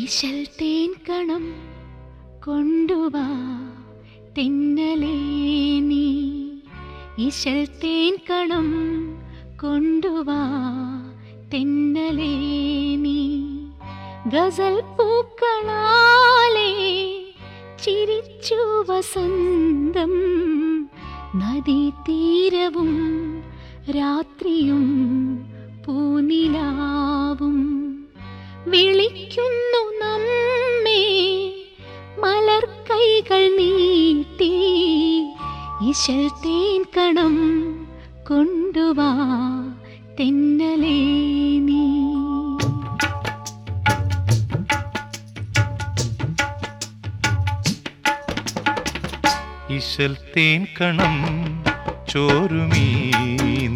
ഇശൽ തേൻ കണം കൊണ്ടുവാ തെന്നലേ നീ, ഇശൽ തേൻ കണം കൊണ്ടുവാ തെന്നലേ നീ. ഗസൽ പൂക്കളാലേ ചിരിച്ചു വസന്തം, നദീതീരവും രാത്രിയും പൂനിലാവും വിളിക്കുന്നു നമ്മെ മലർക്കൈകൾ നീട്ടി. ഇശൽ തേൻ കണം കൊണ്ടുവാ തെന്നലേ നീ. ഇശൽ തേൻ കണം ചോരുമീ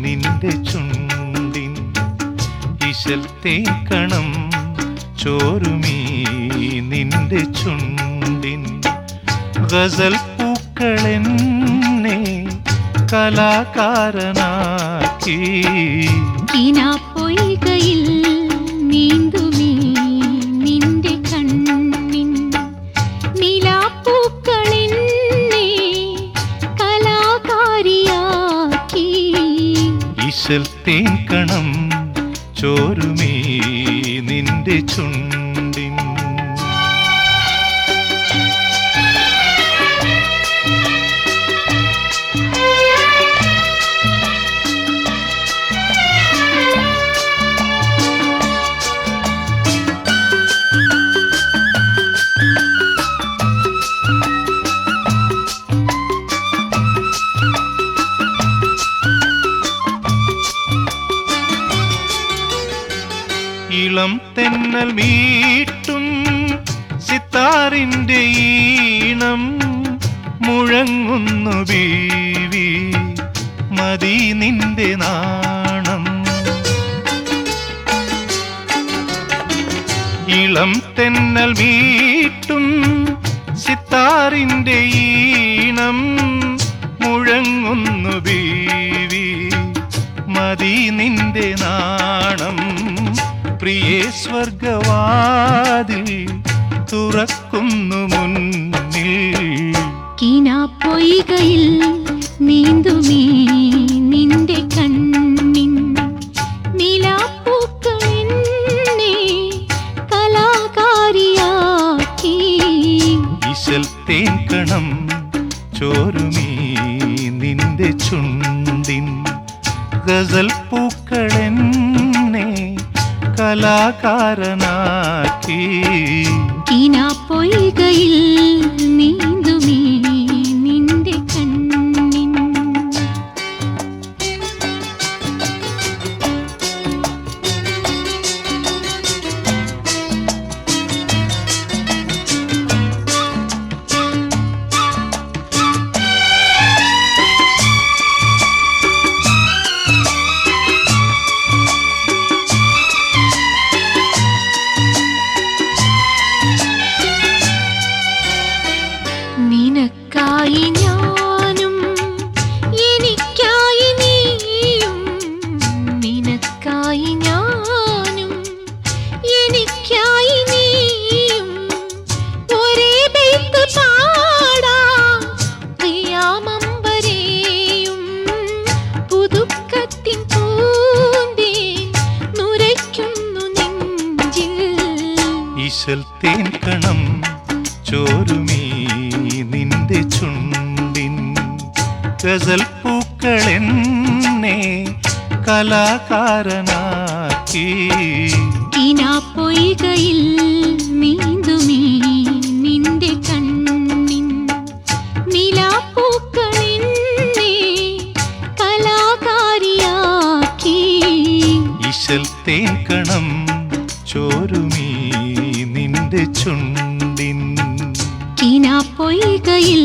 നിന്റെ ചുണ്ടിൻ, ഇശൽ തേൻ കണം ചോരുമീ നിന്റെ ചുണ്ടിൻ. ഗസൽ പൂക്കളെന്നെ കലാകാരനാക്കി, പൊയ്കയിൽ നീന്തുമീ നിന്റെ കണ്ണിൻ. നിലാപ്പൂക്കളെന്നെ കലാകാരിയാക്കി. ഇശൽ തേൻ കണം ചോരുമീ നിന്റെ ചുണ്ടിൻ. ഇളം തെന്നൽ മീട്ടും സിത്താറിന്റെ ഈണം മുഴങ്ങുന്നു ബീവി, മതി നിന്റെ നാണം. ഇളം തെന്നൽ മീട്ടും സിത്താറിന്റെ ഈണം മുഴങ്ങുന്നു ബീവി, മതി നിന്റെ നാണം. പ്രിയേ സ്വർഗവാതിൽ തുറക്കുന്നു മുന്നിൽ, പൊയ്കയിൽ നീന്തുമീ നിന്റെ കണ്ണിൻ. നിലാപ്പൂക്കളെന്നെ കലാകാരിയാക്കി. ഇശൽ തേൻ കണം ചോരുമീ നിന്റെ ചുണ്ടിൻ. ഗസൽ പൂക്കളെന്നെ കലാകാരനാക്കി. പൊയ്കയിൽ നീന്തുമീ നിന്റെ കണ്ണിൻ. നിനക്കായി ഞാനും എനിക്കായി നീയും, നിനക്കായി ഞാനും എനിക്കായി നീയും ഒരേ ബൈത്ത് പാടാം ഖിയാമം വരെയും. പുതുക്കത്തിൻ പൂന്തേൻ നുരയ്ക്കുന്നു നെഞ്ചിൽ. ഇശൽ തേൻ കണം ചോരുമീ നിന്റെ ചുണ്ടിൻ. ഗസൽ പൂക്കളെന്നെ കലാകാരനാക്കി. പൊയ്കയിൽ നീന്തുമീ നിന്റെ കണ്ണിൻ. നിലാപ്പൂക്കളെന്നെ കലാകാരിയാക്കി. ഇശൽ തേൻ കണം ചോരുമീ നിന്റെ ചുണ്ടിൻ. പൊയ്കയിൽ